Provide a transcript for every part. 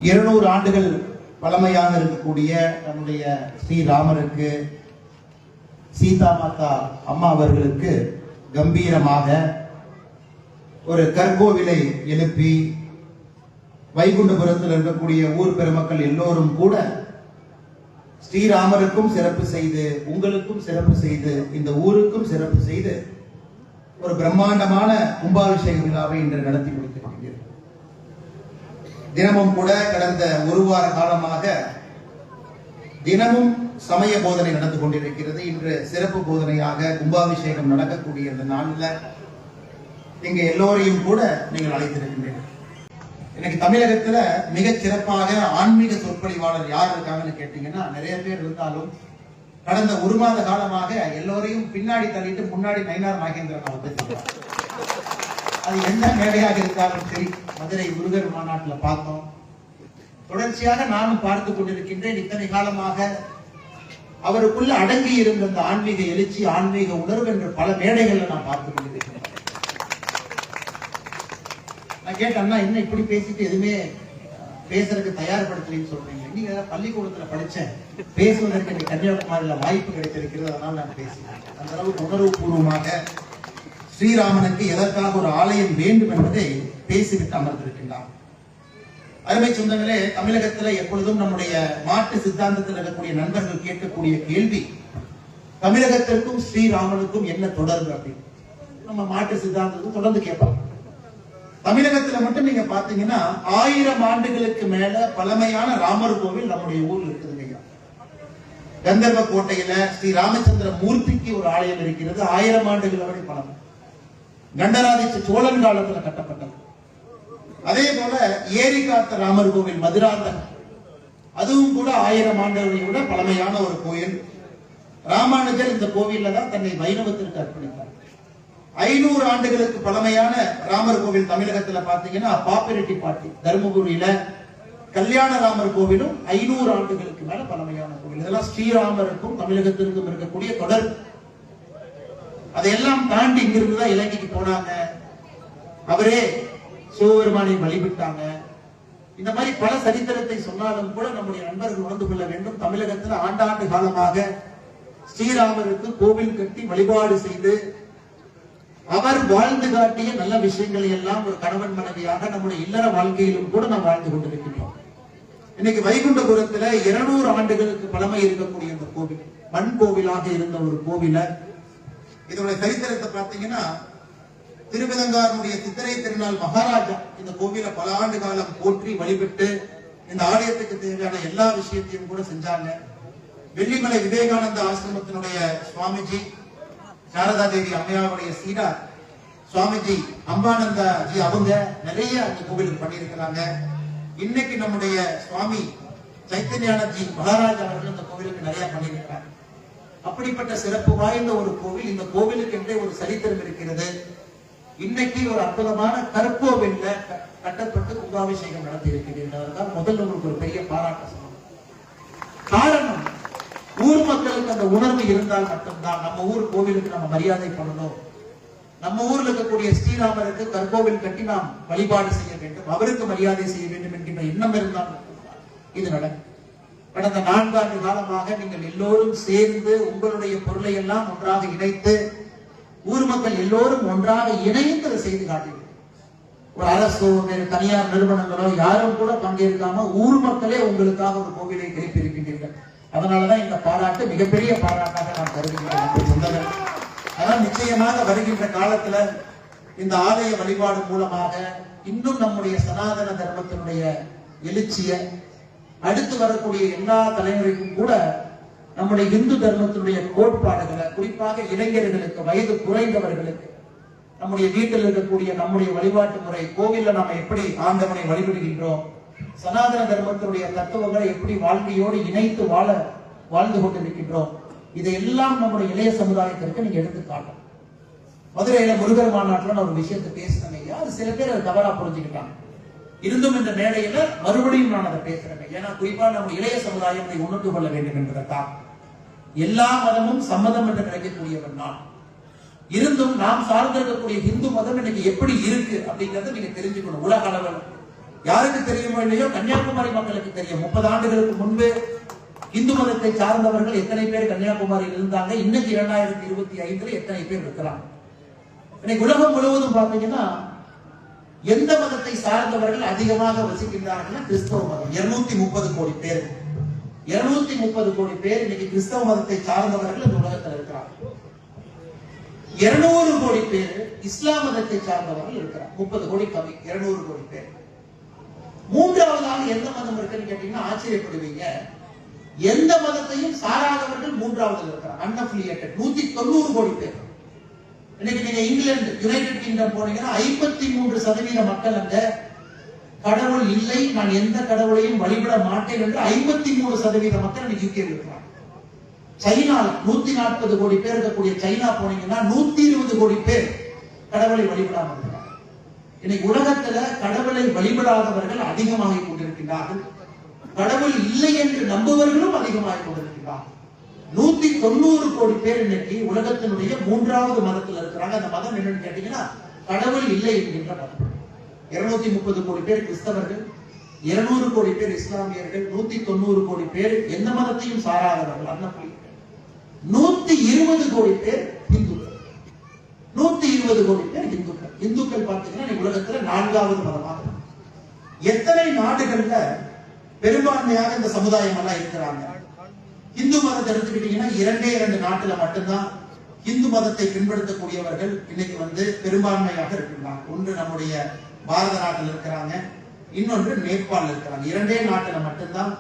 200 ஆண்டுகள் பழமையாக இருக்கக்கூடிய நம்முடைய ஸ்ரீராமருக்கு சீதா மாதா அம்மா அவர்களுக்கு கம்பீரமாக ஒரு கற்கோவிலை எழுப்பி வைகுண்டபுரத்தில் இருக்கக்கூடிய ஊர் பெருமக்கள் எல்லோரும் கூட ஸ்ரீராமருக்கும் சிறப்பு செய்து உங்களுக்கும் சிறப்பு செய்து இந்த ஊருக்கும் சிறப்பு செய்து ஒரு பிரம்மாண்டமான கும்பாபிஷேக விழாவை இன்று நடத்தி முடித்திருக்கிறீர்கள். தினமும் கூட கடந்த ஒரு வார காலமாக தினமும் சமய போதனை நடந்து கொண்டிருக்கிறது. இன்று சிறப்பு போதனையாக கும்பாபிஷேகம் நடக்கக்கூடிய இந்த நாளில் நீங்க எல்லோரையும் கூட நீங்கள் அழைத்திருக்கின்றீர்கள். எனக்கு தமிழகத்துல மிகச் சிறப்பாக ஆன்மீக சொற்பொழிவாளர் யார் இருக்காங்கன்னு கேட்டீங்கன்னா நிறைய பேர் இருந்தாலும் கடந்த ஒரு மாத காலமாக எல்லோரையும் பின்னாடி தள்ளிட்டு முன்னாடி நயினார் நாகேந்திரன் அவர் அது எந்த மேடையாக இருந்தாலும் சரி, மதுரை முருகர் மாநாட்டில் பார்த்தோம். தொடர்ச்சியாக நானும் பார்த்து கொண்டிருக்கின்றேன். இத்தனை காலமாக அவருக்குள்ள அடங்கி இருந்த அந்த ஆன்மீக எழுச்சி, ஆன்மீக உணர்வு என்று பல மேடைகள்ல நான் பார்த்து கொண்டிருக்கிறேன். நான் கேட்டேன்னா என்ன இப்படி பேசிட்டு எதுவுமே பேசுறதுக்கு தயார்படுத்தலைன்னு சொல்றீங்க. நீங்க பள்ளிக்கூடத்துல படிச்சேன், பேசுவதற்கு எனக்கு கன்னியாகுமரியில வாய்ப்பு கிடைத்திருக்கிறது, அதனால நான் பேசுகிறேன். அந்த அளவுக்கு உணர்வு பூர்வமாக ஸ்ரீராமனுக்கு எதற்காக ஒரு ஆலயம் வேண்டும் என்பதை பேசிவிட்டு அமர்ந்திருக்கின்றார். அருமை சொந்தங்களே, தமிழகத்துல எப்பொழுதும் நம்முடைய மாட்டு சித்தாந்தத்தில் இருக்கக்கூடிய நண்பர்கள் கேட்கக்கூடிய கேள்வி, தமிழகத்திற்கும் ஸ்ரீராமனுக்கும் என்ன தொடர்பு அப்படின்னு நம்ம மாட்டு சித்தாந்தத்துக்கும் தொடர்ந்து கேட்பாங்க. தமிழகத்துல மட்டும் நீங்க பாத்தீங்கன்னா 1000 ஆண்டுகளுக்கு மேல பழமையான ராமர் கோவில் நம்முடைய ஊர்ல இருக்குதுங்க. கந்தர்வ கோட்டையில ஸ்ரீ ராமச்சந்திர மூர்த்திக்கு ஒரு ஆலயம் இருக்கிறது. 1000 ஆண்டுகள் வரை பழமை. கண்டராதித்த சோழன் காலத்துல கட்டப்பட்டது. அதே போல ஏரிகாத்த ராமர் கோவில் மதுராந்தகம், அதுவும் கூட 1000 ஆண்டுகளை விட பழமையான ஒரு கோயில். ராமானுஜர் இந்த கோவில்ல தான் தன்னை வைணவத்திற்கு அர்ப்பணித்தார். 500 ஆண்டுகளுக்கு பழமையான ராமர் கோவில் தமிழகத்துல பாத்தீங்கன்னா பாப்பிரெட்டிப்பட்டி தர்மபுரியில கல்யாண ராமர் கோவிலும் 500 ஆண்டுகளுக்கு மேல பழமையான கோவில். இதெல்லாம் ஸ்ரீராமருக்கும் தமிழகத்திற்கும் இருக்கக்கூடிய தொடர். அதையெல்லாம் தாண்டி இங்கிருந்துதான் இலங்கைக்கு போனாங்க, அவரே சிவபெருமானை வழிபட்டாங்க. இந்த மாதிரி பல சரித்திரத்தை சொன்னாலும் கூட நம்முடைய நண்பர்கள் உணர்ந்து கொள்ள வேண்டும். தமிழகத்தில் ஆண்டாண்டு காலமாக ஸ்ரீராமருக்கு கோவில் கட்டி வழிபாடு செய்து அவர் வாழ்ந்து காட்டிய நல்ல விஷயங்களை எல்லாம் ஒரு கணவன் மனைவியாக நம்முடைய இல்லற வாழ்க்கையிலும் கூட நாம் வாழ்ந்து கொண்டிருக்கின்றோம். இன்னைக்கு வைகுண்டபுரத்துல 200 ஆண்டுகளுக்கு பழமை இருக்கக்கூடிய இந்த கோவில் மண் கோவிலாக இருந்த ஒரு கோவில, இதனுடைய சரித்திரத்தை பார்த்தீங்கன்னா திருவிலங்காருடைய சித்திரை திருநாள் மகாராஜா இந்த கோவில பல ஆண்டு காலம் போற்றி வழிபட்டு இந்த ஆலயத்துக்கு தேவையான எல்லா விஷயத்தையும் கூட செஞ்சாங்க. வெள்ளிமலை விவேகானந்த ஆசிரமத்தினுடைய சுவாமிஜி சாரதா தேவி அம்மையாருடைய சீடா சுவாமிஜி அம்பானந்தா ஜி அவங்க நிறைய அந்த கோவிலுக்கு பண்ணியிருக்கிறாங்க. இன்னைக்கு நம்முடைய சுவாமி சைத்தன்யானஜி மகாராஜ் அவர்கள் இந்த கோவிலுக்கு நிறைய பண்ணியிருக்கிறாங்க. அப்படிப்பட்ட சிறப்பு வாய்ந்த ஒரு கோவில். இந்த கோவிலுக்கு என்றே ஒரு சரித்திரம் இருக்கிறது. இன்னைக்கு ஒரு அற்புதமான கற்கோவில்ல கட்டப்பட்டு கும்பாபிஷேகம் நடத்தி இருக்கிறீர்கள். முதல்ல உங்களுக்கு ஒரு பெரிய பாராட்ட சொல்லணும். காரணம், ஊர் மக்களுக்கு அந்த உணர்வு இருந்தால் மட்டும்தான் நம்ம ஊர் கோவிலுக்கு நம்ம மரியாதை பண்ணணும். நம்ம ஊர்ல இருக்கக்கூடிய ஸ்ரீராமருக்கு கற்கோவில் கட்டி நாம் வழிபாடு செய்ய வேண்டும், அவருக்கு மரியாதை செய்ய வேண்டும் என்கின்ற எண்ணம் இருந்தால் மட்டும்தான் இது நடக்கும். கடந்த 4 ஆண்டு காலமாக நீங்கள் எல்லோரும் சேர்ந்து உங்களுடைய பொருளை எல்லாம் ஒன்றாக இணைத்து ஊர் மக்கள் எல்லோரும் ஒன்றாக இணைந்து அதை செய்து காட்டினார்கள். ஒரு அரசோ வேறு தனியார் நிறுவனங்களோ யாரும் கூட பங்கேற்காம ஊர் மக்களே உங்களுக்காக ஒரு கோவிலை எழுப்பி இருக்கின்றீர்கள். அதனாலதான் இந்த பாராட்டு மிகப்பெரிய பாராட்டாக நான் கருதுகிறேன். அதான் நிச்சயமாக வருகின்ற காலத்துல இந்த ஆலய வழிபாடு மூலமாக இன்னும் நம்முடைய சனாதன தர்மத்தினுடைய எழுச்சிய அடுத்து வரக்கூடிய எல்லா தலைமுறைக்கும் கூட நம்முடைய இந்து தர்மத்தினுடைய கோட்பாடுகளை, குறிப்பாக இளைஞர்களுக்கு, வயது குறைந்தவர்களுக்கு, நம்முடைய வீட்டில் இருக்கக்கூடிய நம்முடைய வழிபாட்டு முறை, கோவில்ல நாம எப்படி ஆண்டவனை வழிபடுகின்றோம், சனாதன தர்மத்தினுடைய தத்துவங்களை எப்படி வாழ்க்கையோடு இணைத்து வாழ்ந்து கொண்டிருக்கின்றோம், இதையெல்லாம் நம்முடைய இளைய சமுதாயத்திற்கு நீங்க எடுத்து காட்டணும். மதுரையில முருகர் மாநாட்டில் நான் ஒரு விஷயத்தை பேசினேன். யாரு சில பேர் அதை தவறா புரிஞ்சுக்கிட்டாங்க. இருந்தும் இந்த மேடையில மறுபடியும் நான் அதை பேசுறேன். ஏன்னா குறிப்பா நம்ம இளைய சமுதாயம் இதை உணர்ந்து கொள்ள வேண்டும் என்பதற்காக. எல்லா மதமும் சம்மதம் என்று கிடைக்கக்கூடியவன் நான். இருந்தும் நாம் சார்ந்திருக்கக்கூடிய இந்து மதம் இன்னைக்கு எப்படி இருக்கு அப்படிங்கறத நீங்க தெரிஞ்சுக்கணும். உலக அளவில் யாருக்கு தெரியுமோ இல்லையோ கன்னியாகுமரி மக்களுக்கு தெரியும். 30 ஆண்டுகளுக்கு முன்பு இந்து மதத்தை சார்ந்தவர்கள் எத்தனை பேர் கன்னியாகுமரியில் இருந்தாங்க, இன்னைக்கு 2025 எத்தனை பேர் இருக்கிறாங்க. இன்னைக்கு உலகம் முழுவதும் பாத்தீங்கன்னா எந்த மதத்தை சார்ந்தவர்கள் அதிகமாக வசிக்கின்றார்கள்? கிறிஸ்தவ மதம். 230 கோடி பேர் 230 கோடி பேர் இன்னைக்கு கிறிஸ்தவ மதத்தை சார்ந்தவர்கள் இந்த உலகத்தில் இருக்கிறார்கள். 200 கோடி பேர் இஸ்லாம் மதத்தை சார்ந்தவர்கள் இருக்கிறார். 30 கோடி கம்மி, 200 கோடி பேர். மூன்றாவதாக எந்த மதம் இருக்குன்னு கேட்டீங்கன்னா ஆச்சரியப்படுவீங்க. எந்த மதத்தையும் சாராதவர்கள் மூன்றாவது இருக்கிறார், அன்அஃபிலியேட்டட். 190 கோடி பேர். இன்னைக்கு நீங்க இங்கிலாந்து, யுனைடெட் கிங்டம் போனீங்கன்னா 53% மக்கள் அங்க கடவுள் இல்லை, நான் எந்த கடவுளையும் வழிபட மாட்டேன் என்று 53% மக்கள் இன்னைக்கு யூகேல இருக்கிறாங்க. சைனா 140 கோடி பேர் இருக்கக்கூடிய சைனா போனீங்கன்னா 120 கோடி பேர் கடவுளை வழிபடாமல் இருக்கிறார். இன்னைக்கு உலகத்துல கடவுளை வழிபடாதவர்கள் அதிகமாக கொண்டிருக்கிறார்கள், கடவுள் இல்லை என்று நம்புவர்களும் அதிகமாக கொண்டிருக்கிறார்கள். 190 கோடி பேர் இன்னைக்கு உலகத்தினுடைய மூன்றாவது மதத்தில் இருக்கிறாங்க. அந்த மதம் என்னன்னு கேட்டீங்கன்னா கடவுள் இல்லை என்கின்ற மதம். 230 கோடி பேர் கிறிஸ்தவர்கள், 200 கோடி பேர் இஸ்லாமியர்கள், 190 கோடி பேர் எந்த மதத்தையும் சாராதவர்கள், அன்னபுலி. 120 கோடி பேர் இந்துக்கள். 120 கோடி பேர் இந்துக்கள். இந்துக்கள் பார்த்தீங்கன்னா உலகத்துல 4வது மதமாக. எத்தனை நாடுகள்ல பெரும்பான்மையாக இந்த சமுதாயம் எல்லாம் இருக்கிறாங்க? இந்து மதத்தை எடுத்துக்கிட்டீங்கன்னா 2 நாட்டுல மட்டும்தான் இந்து மதத்தை பின்பற்றக்கூடியவர்கள் இன்னைக்கு பெரும்பான்மையாக இருக்கின்றாங்க. ஒன்று நம்முடைய பாரத நாட்டில் இருக்கிறாங்க, இன்னொன்று நேபாள் இருக்கிறாங்க. 2 நாட்டுல மட்டும்தான்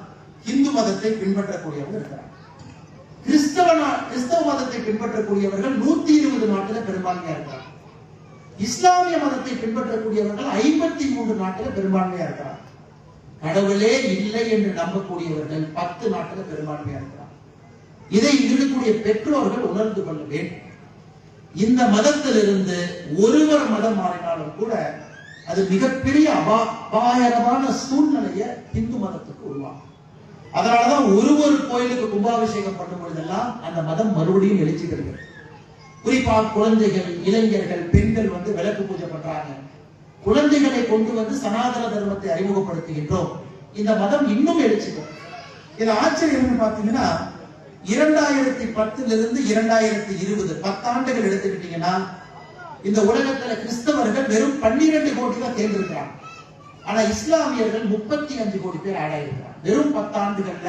இந்து மதத்தை பின்பற்றக்கூடியவங்க இருக்கிறாங்க. கிறிஸ்தவ மதத்தை பின்பற்றக்கூடியவர்கள் 120 நாட்டுல பெரும்பான்மையா இருக்கிறாங்க. இஸ்லாமிய மதத்தை பின்பற்றக்கூடியவர்கள் 53 நாட்டுல பெரும்பான்மையா இருக்கிறாங்க. கடவுளே இல்லை என்று நம்பக்கூடியவர்கள் 10 நாட்டுல பெரும்பான்மையா இருக்கிறாங்க. இதை இருக்கக்கூடிய பெற்றோர்கள் உணர்ந்து கொள்ள வேண்டும். இந்த மதத்திலிருந்து ஒருவர் மதம் மாறினாலும் கூட அது மிகப்பெரிய அபாயகரமான சூழ்நிலையை இந்து மதத்துக்கு உருவாகும். அதனாலதான் ஒரு கோயிலுக்கு கும்பாபிஷேகம் பண்ணும் பொழுதெல்லாம் அந்த மதம் மறுபடியும் எழுச்சி பெறுகிறது. குறிப்பா குழந்தைகள், இளைஞர்கள், பெண்கள் விளக்கு பூஜை பண்றாங்க. குழந்தைகளை கொண்டு சனாதன தர்மத்தை அறிமுகப்படுத்துகின்றோம். இந்த மதம் இன்னும் எழுச்சி பெறும். இது ஆச்சரியம் பாத்தீங்கன்னா 2010 2020 10 ஆண்டுகள் எடுத்துக்கிட்டீங்கன்னா இந்த உலகத்துல கிறிஸ்தவர்கள் வெறும் 12 கோடி தான் தேர்ந்தெடுக்கிறாங்க. ஆனா இஸ்லாமியர்கள் 35 கோடி பேர் ஆட் ஆயிருக்கிறாங்க. வெறும் 10 ஆண்டுகள்ல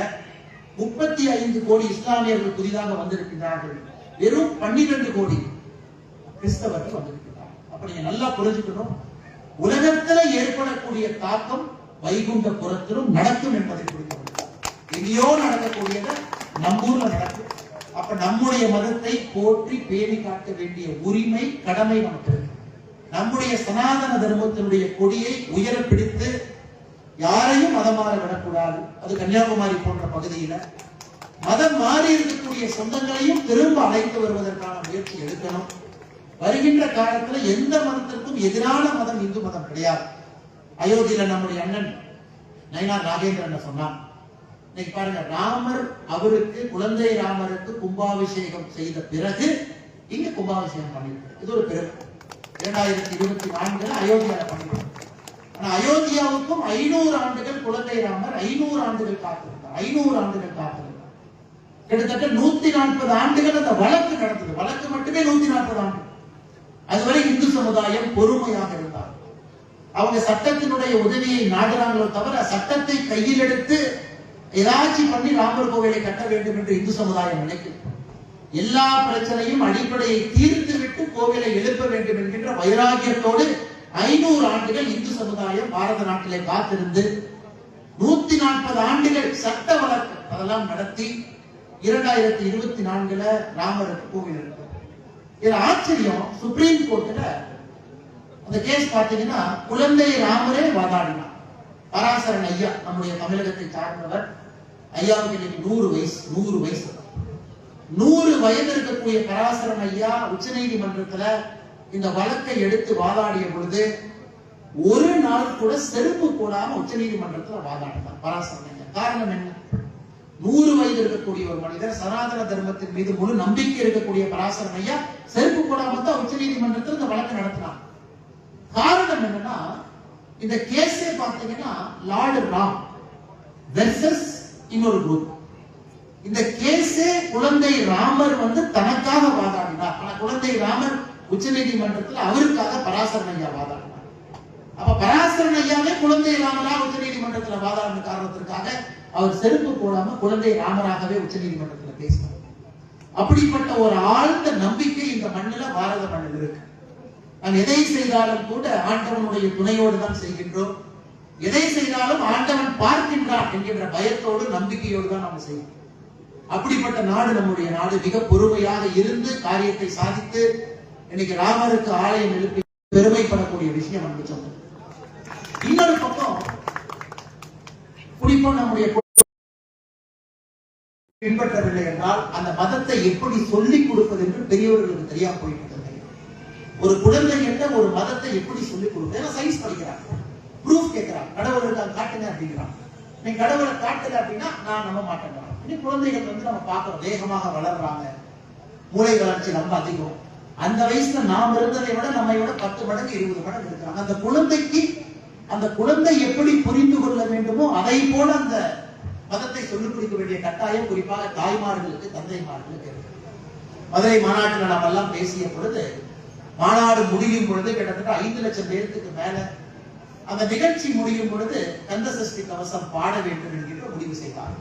35 கோடி இஸ்லாமியர்கள் புதிதாக வந்திருக்கிறார்கள். வெறும் 12 கோடி கிறிஸ்தவர்கள் வந்திருக்கிறார்கள். அப்ப நீங்க நல்லா புரிஞ்சுக்கணும், உலகத்துல ஏற்படக்கூடிய தாக்கம் வைகுண்டபுரத்திலும் நடக்கும் என்பதை புரிந்து கொள்ளுங்கள். எங்கேயோ நடக்கக்கூடியது நம்மூர்ல நடக்கும். அப்ப நம்முடைய மதத்தை போற்றி பேணி காக்க வேண்டிய உரிமை, கடமை நமக்கு இருக்கு. நம்முடைய சனாதன தர்மத்தினுடைய கொடியை உயர பிடித்து யாரையும் மதம் மாற விடக்கூடாது. அது கன்னியாகுமரி போன்ற பகுதியில மதம் மாறி இருக்கக்கூடிய சொந்தங்களையும் திரும்ப அழைத்து வருவதற்கான முயற்சி எடுக்கணும். வருகின்ற காலத்துல எந்த மதத்திற்கும் எதிரான மதம் இந்து மதம் கிடையாது. அயோத்தியில நம்முடைய அண்ணன் நயினார் நாகேந்திரன் சொன்னான். இன்னைக்கு பாருங்க, ராமர் அவருக்கு குழந்தை ராமருக்கு கும்பாபிஷேகம் செய்த பிறகு இங்க கும்பாபிஷேகம் பண்ணிருக்கு. இது ஒரு பிறகு 2024 அயோத்தியால பண்ணிருக்காங்க. ஆனா அயோத்தியாவுக்கும் 500 ஆண்டுகள் குழந்தை ராமர் 500 ஆண்டுகள் காத்திருந்தார். 500 ஆண்டுகள் காத்திருந்தார். கிட்டத்தட்ட 140 ஆண்டுகள் அந்த வழக்கு நடந்தது. வழக்கு மட்டுமே 140 ஆண்டு. அதுவரை இந்து சமுதாயம் பொறுமையாக இருந்தார். அவங்க சட்டத்தினுடைய உதவியை நாடுறாங்களோ தவிர சட்டத்தை கையில் எடுத்து ஏதாச்சும் பண்ணி ராமர் கோவிலை கட்ட வேண்டும் என்று இந்து சமுதாயம் நினைக்கும். எல்லா பிரச்சனையும் அடிப்படையை தீர்த்து விட்டு கோவிலை எழுப்ப வேண்டும் என்கின்ற வைராகியத்தோடு 500 ஆண்டுகள் இந்து சமுதாயம் பாரத நாட்டிலே காத்திருந்து 140 ஆண்டுகள் சட்ட வழக்கு அதெல்லாம் நடத்தி 2024 ராமருக்கு கோவில் இருக்கு. இது ஆச்சரியம். சுப்ரீம் கோர்ட்ல அந்த கேஸ் பாத்தீங்கன்னா குழந்தை ராமரே வாதாடினார். பராசரன் ஐயா, நம்முடைய தமிழகத்தை சார்ந்தவர். ஐயாவுக்கு இன்னைக்கு 100 வயசு. 100 வயது இருக்கக்கூடிய பராசரன் ஐயா உச்ச நீதிமன்றத்துல இந்த வழக்கை எடுத்து வாதாடிய பொழுது ஒரு நாள் கூட செருப்பு போடாம உச்ச நீதிமன்றத்துல வாதாடினார் பராசரன் ஐயா. காரணம் என்ன? 100 வயது இருக்கக்கூடிய ஒரு மனிதர், சனாதன தர்மத்தின் மீது முழு நம்பிக்கை இருக்கக்கூடிய பராசரன் ஐயா செருப்பு போடாம தான் உச்ச நீதிமன்றத்தில் இந்த வழக்கு நடத்தினார். காரணம் என்னன்னா, இந்த கேஸே பார்த்தீங்கன்னா லார்டு ராம் வெர்சஸ் இன்னொரு குரூப். இந்த கேஸே குழந்தை ராமர் தனக்காக வாதாடினார். ஆனா குழந்தை ராமர் உச்ச நீதிமன்றத்தில் அவருக்காக பராசரன் ஐயா வாதாடினார். அப்ப பராசரன் ஐயாவே குழந்தை ராமராக உச்ச நீதிமன்றத்தில் வாதாடின காரணத்திற்காக அவர் செருப்பு போடாம குழந்தை ராமராகவே உச்ச நீதிமன்றத்தில் பேசினார். அப்படிப்பட்ட ஒரு ஆழ்ந்த நம்பிக்கை இந்த மண்ணில பாரத மண்ணில் இருக்கு. நாம் எதை செய்தாலும் கூட ஆண்டவனுடைய துணையோடு தான் செய்கின்றோம். எதை செய்தாலும் ஆண்டவன் பார்க்கின்றான் என்கின்ற பயத்தோடு நம்பிக்கையோடு தான் நாம் செய்கிறோம். அப்படிப்பட்ட நாடு நம்முடைய நாடு. மிக பொறுமையாக இருந்து காரியத்தை சாதித்து இன்னைக்கு ராமருக்கு ஆலயம் எழுப்பி பெருமைப்படக்கூடிய விஷயம் என்று சொன்னது. இன்னொரு பக்கம் குறிப்பா நம்முடைய பின்பற்றவில்லை என்றால் அந்த மதத்தை எப்படி சொல்லிக் கொடுப்பது என்று பெரியவர்களுக்கு தெரியாம போயிட்டு. ஒரு குழந்தை என்ற ஒரு மதத்தை எப்படி சொல்லிக் கொடுப்பது? சயின்ஸ் படிக்கிறாங்க, ப்ரூஃப் கேட்கிறாங்க, கடவுள் இருக்காங்க காட்டுங்க அப்படிங்கிறாங்க. நீங்க கடவுளை காட்டுங்க அப்படின்னா நான் நம்ப மாட்டேன். குழந்தைகள் நம்ம பார்க்கிறோம், வேகமாக வளர்றாங்க, மூளை வளர்ச்சி ரொம்ப அதிகம். அந்த வயசுல நாம் இருந்ததை விட நம்மை விட 10 மடங்கு 20 மடங்கு இருக்கிறாங்க. அந்த குழந்தைக்கு அந்த குழந்தை எப்படி புரிந்து கொள்ள வேண்டுமோ அதை போல அந்த மதத்தை சொல்லிக் கொடுக்க வேண்டிய கட்டாயம் குறிப்பாக தாய்மார்களுக்கு தந்தைமார்களுக்கு இருக்கு. மதுரை மாநாட்டில் நாம் எல்லாம் பேசிய பொழுது மாநாடு முடியும் பொழுது கிட்டத்தட்ட 5 லட்சம் பேருக்கு மேல அந்த நிகழ்ச்சி முடியும் பொழுது கந்த சஷ்டி கவசம் பாட வேண்டும் என்கிற முடிவு செய்தார்.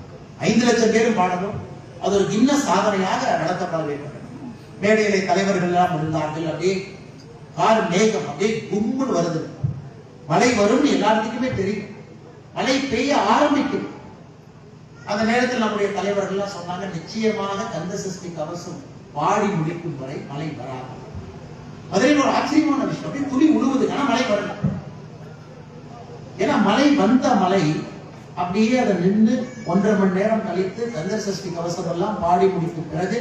5 லட்சம் பேரும் பாடணும். அது ஒரு கின்ன சாதனையாக நடத்தப்பட வேண்டும். மேடையிலே தலைவர்கள் எல்லாம் இருந்தார்கள். அப்படியே கார் மேகம் அப்படியே கும்முன்னு வருது. மழை வரும்னு எல்லாத்துக்குமே தெரியும். மழை பெய்ய ஆரம்பிக்கும். அந்த நேரத்தில் நம்முடைய தலைவர்கள் எல்லாம் சொன்னாங்க, நிச்சயமாக கந்த சஷ்டி கவசம் பாடி முடிக்கும் வரை மழை வராது. அதில் ஒரு ஆச்சரியமான விஷயம், அப்படியே துளி உழுவுது, ஆனா மழை வரல. ஏன்னா மழை வந்த மழை அப்படியே அதை நின்று 1.5 மணி நேரம் கழித்து கந்த சஷ்டி கவசம் எல்லாம் பாடி முடித்த பிறகு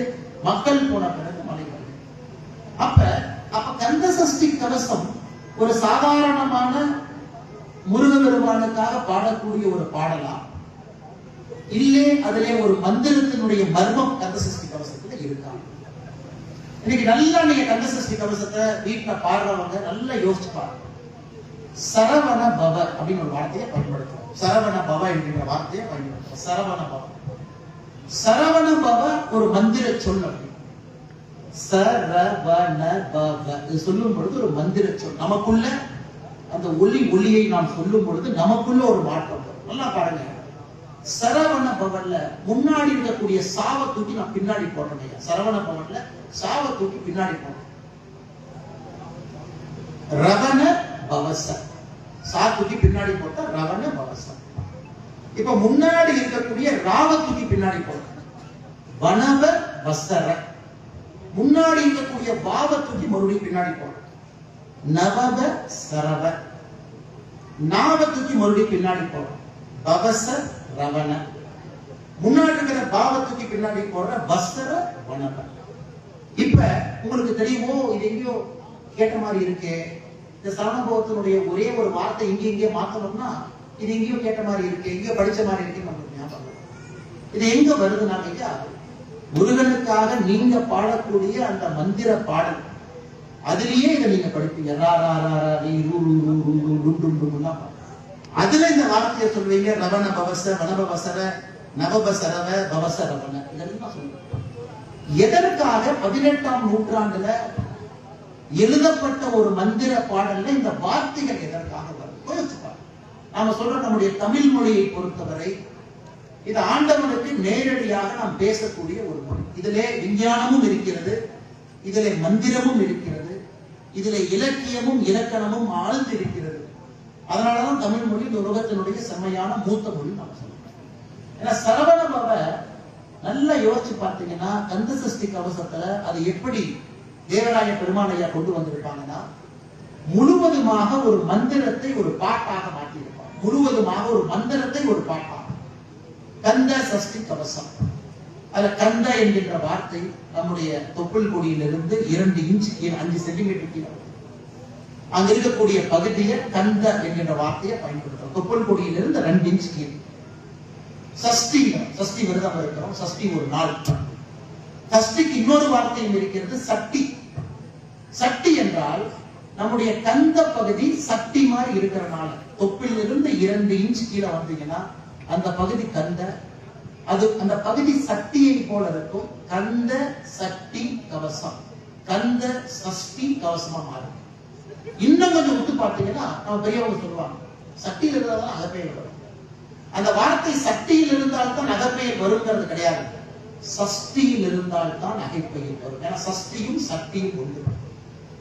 மக்கள் போன பிறகு மழை வருது. அப்ப கந்த சஷ்டி கவசம் ஒரு சாதாரணமான முருகபெருமானுக்காக பாடக்கூடிய ஒரு பாடலா, இல்லே அதிலே ஒரு மந்திரத்தினுடைய மர்மம் கந்த சஷ்டி கவசத்துல இருக்கா? இன்னைக்கு நல்லா நீங்க கந்த சஷ்டி கவசத்தை வீட்டுல பாடுறவங்க நல்லா யோசிச்சு பாருங்க. சரவண பவ அப்படின்னு ஒரு வார்த்தையை பயன்படுத்தும். சரவண பவ என்கிற வார்த்தையை பயன்படுத்தும். சரவண பவ, சரவண பவ ஒரு மந்திர சொல். அப்படி சரவண பவ இது சொல்லும் பொழுது ஒரு மந்திர சொல். நமக்குள்ள அந்த ஒளியை நாம் சொல்லும் பொழுது நமக்குள்ள ஒரு மாற்றம் வரும். நல்லா பாருங்க, சரவண பவன்ல முன்னாடி இருக்கக்கூடிய சாவ தூக்கி நான் பின்னாடி போடுறேன். சரவண பவன்ல சாவ தூக்கி பின்னாடி போடுறேன். ரவண பவச, சா தூக்கி பின்னாடி போட்டா ரவண பவச. இப்ப முன்னாடி இருக்கக்கூடிய ராவ தூக்கி பின்னாடி போடுறேன். வனவ வசர. முன்னாடி இருக்கக்கூடிய பாவ தூக்கி மறுபடியும் பின்னாடி போடுறேன். நவவ சரவ. நாவ தூக்கி மறுபடியும் பின்னாடி போடுறேன். பவச ரவண. முன்னாடி இருக்கிற பாவத்துக்கு பின்னாடி போடுற வஸ்தர வனவ. இப்ப உங்களுக்கு தெரியுமோ, இது எங்கேயோ கேட்ட மாதிரி இருக்கு. இந்த சரணபவத்தினுடைய ஒரே ஒரு வார்த்தை இங்கே மாத்தணும்னா இது எங்கேயோ கேட்ட மாதிரி இருக்கு, எங்கேயோ படிச்ச மாதிரி இருக்கு நமக்கு ஞாபகம். இது எங்க வருதுன்னா, முருகனுக்காக நீங்க பாடக்கூடிய அந்த மந்திர பாடல், அதுலயே இதை நீங்க படிப்பீங்க. அதுல இந்த வார்த்தையை சொல்வீங்க. ரவண பவச, வனபவசர, நவபசரவ, பவச ரவண, இதெல்லாம் சொல்லுங்க. எதற்காக 18ஆம் நூற்றாண்டுல எழுதப்பட்ட ஒரு மந்திர பாடல்ல இந்த வார்த்தைகள் எதற்காக வரும்? நாம சொல்ற நம்முடைய தமிழ் மொழியை பொறுத்தவரை இது ஆண்டவனுக்கு நேரடியாக நாம் பேசக்கூடிய ஒரு மொழி. இதிலே விஞ்ஞானமும் இருக்கிறது, இதிலே மந்திரமும் இருக்கிறது, இதிலே இலக்கியமும் இலக்கணமும் ஆழ்ந்து இருக்கிறது. அதனாலதான் தமிழ் மொழி இந்த உலகத்தினுடைய செம்மையான மூத்த மொழி நாம் சொல்றோம். ஏன்னா சரவண பவ நல்லா யோசிச்சு பார்த்தீங்கன்னா, கந்த சஷ்டி கவசத்துல அது எப்படி தேவராய பெருமானையா கொண்டு வந்திருப்பாங்கன்னா, முழுவதுமாக ஒரு மந்திரத்தை ஒரு பாட்டாக மாற்றியிருப்பாங்க. முழுவதுமாக ஒரு மந்திரத்தை ஒரு பாட்டாக. கந்த சஷ்டி கவசம். அதுல கந்த என்கின்ற வார்த்தை நம்முடைய தொப்புள் கொடியிலிருந்து 2 இன்ச் கீழே, 5 சென்டிமீட்டர் கீழே அங்க இருக்கக்கூடிய பகுதியை கந்த என்கின்ற வார்த்தையை பயன்படுத்துறோம். தொப்புள் கொடியிலிருந்து 2 இன்ச் கீழே. சஷ்டி, சஷ்டி விரதம் இருக்கிறோம். சஷ்டி ஒரு நாள். சஷ்டிக்கு இன்னொரு வார்த்தையும் இருக்கிறது, சட்டி. சட்டி என்றால் நம்முடைய கந்த பகுதி சக்தி மாதிரி இருக்கிறனால தொப்பில் இருந்து 2 இன்ச் கீழே வந்தீங்கன்னா அந்த பகுதி கந்த, அது அந்த பகுதி சக்தியை போல இருக்கும். கந்த சக்தி கவசம், கந்த சஷ்டி கவசமா மாறும். இன்னும் கொஞ்சம் விட்டு பார்த்தீங்கன்னா நம்ம பெரியவங்க சொல்லுவாங்க சக்தியில் இருந்தால்தான் அகப்பெயர் வரும். அந்த வார்த்தை சக்தியில் இருந்தால்தான் அகப்பெயர் வருங்கிறது கிடையாது, சஷ்டியில் இருந்தால்தான் அகைப்பெயர் வரும். ஏன்னா சஷ்டியும் சக்தியும் உண்டு.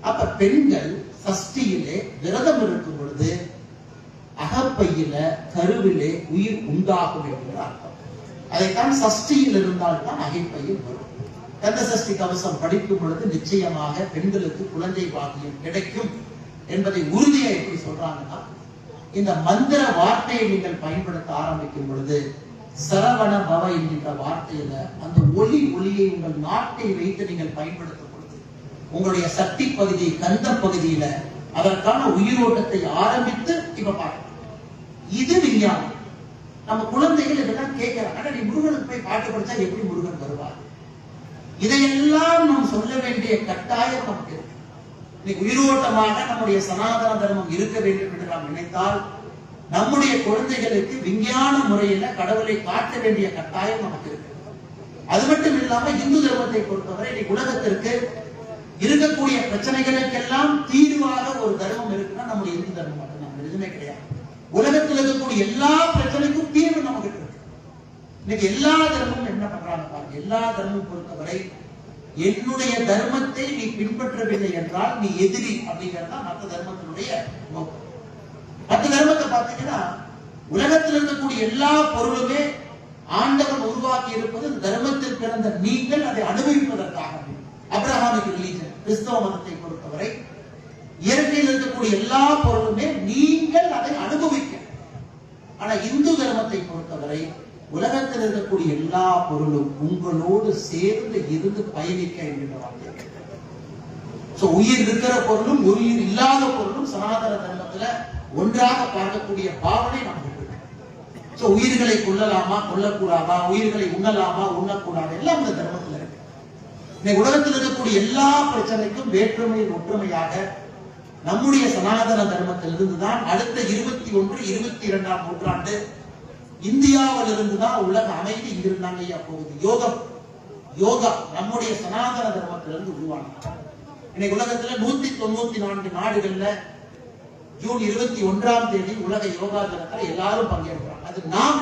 அப்ப பெண்கள் சஷ்டியிலே விரதம் இருக்கும் பொழுது அகப்பையில கருவிலே உயிர் உண்டாகும் என்கிற அர்த்தம். அதைத்தான் சஷ்டியில் இருந்தால்தான் அகைப்பையில் வரும். கந்த சஷ்டி கவசம் படிக்கும் பொழுது நிச்சயமாக பெண்களுக்கு குழந்தை பாக்கியம் கிடைக்கும் என்பதை உறுதியா எப்படி சொல்றாங்கன்னா, இந்த மந்திர வார்த்தையை நீங்கள் பயன்படுத்த ஆரம்பிக்கும் பொழுது சரவண பவ என்கின்ற வார்த்தையில அந்த ஒளியை உங்கள் நாட்டை வைத்து நீங்கள் பயன்படுத்தும் பொழுது உங்களுடைய சக்தி பகுதியை கந்த பகுதியில அதற்கான உயிரோட்டத்தை ஆரம்பித்து இப்ப பார்க்கணும். இது விஞ்ஞானம். நம்ம குழந்தைகள் இதெல்லாம் கேட்கிறாங்க, நீ முருகனுக்கு போய் பாட்டு படிச்சா எப்படி முருகன் வருவார்? இதையெல்லாம் நாம் சொல்ல வேண்டிய கட்டாயம் நமக்கு இருக்கு. இன்னைக்கு உயிரோட்டமாக நம்முடைய சனாதன தர்மம் இருக்க வேண்டும் என்று நாம் நினைத்தால் நம்முடைய குழந்தைகளுக்கு விஞ்ஞான முறையில கடவுளை காட்ட வேண்டிய கட்டாயம் நமக்கு இருக்கு. அது மட்டும் இல்லாம இந்து தர்மத்தை பொறுத்தவரை இன்னைக்கு உலகத்திற்கு இருக்கக்கூடிய பிரச்சனைகளுக்கெல்லாம் தீர்வாக ஒரு தர்மம் இருக்குன்னா நம்முடைய இந்து தர்மம் மட்டும் எதுவுமே கிடையாது. உலகத்தில் இருக்கக்கூடிய எல்லா பிரச்சனைக்கும் தீர்வு நமக்கு இருக்கு. இன்னைக்கு எல்லா தர்மமும் என்ன பண்றாங்க பாருங்க. எல்லா தர்மமும் பொறுத்தவரை என்னுடைய தர்மத்தை நீ பின்பற்றவில்லை என்றால் நீ எதிரி அப்படிங்கிறது தான் மற்ற தர்மத்தினுடைய நோக்கம். மற்ற தர்மத்தை பார்த்தீங்கன்னா உலகத்தில் இருக்கக்கூடிய எல்லா பொருளுமே ஆண்டவன் உருவாக்கி இருப்பது தர்மத்தில் பிறந்த நீங்கள் அதை அனுபவிப்பதற்காக. அப்ரஹாமிக் ரிலீஜன் கிறிஸ்தவ மதத்தை பொறுத்தவரை இயற்கையில் இருக்கக்கூடிய எல்லா பொருளுமே நீங்கள் அதை அனுபவிக்க. ஆனா இந்து தர்மத்தை பொறுத்தவரை உலகத்தில் இருக்கக்கூடிய எல்லா பொருளும் உங்களோடு சேர்ந்து இருந்து பயணிக்க என்கிற வார்த்தை. உயிர் இருக்கிற பொருளும் உயிர் இல்லாத பொருளும் சனாதன தர்மத்துல ஒன்றாக பார்க்கக்கூடிய பாவனை நமக்கு. உயிர்களை கொள்ளலாமா கொள்ளக்கூடாதா, உயிர்களை உண்ணலாமா உண்ணக்கூடாது, எல்லாம் இந்த தர்மத்துல இருக்கு. இன்னைக்கு உலகத்தில் இருக்கக்கூடிய எல்லா பிரச்சனைக்கும் வேற்றுமையின் ஒற்றுமையாக நம்முடைய சனாதன தர்மத்தில் இருந்துதான் அடுத்த 21, 22ஆம் நூற்றாண்டு இந்தியாவில் இருந்துதான் உலக அமைதி இங்கிருந்தாங்க ஐயா போகுது. யோகா நம்முடைய சனாதன தர்மத்திலிருந்து உருவானது. இன்னைக்கு உலகத்துல 194 நாடுகள்ல ஜூன் 21ஆம் தேதி உலக யோகா தினத்தில் எல்லாரும் பங்கேற்கிறாங்க. அது நாம்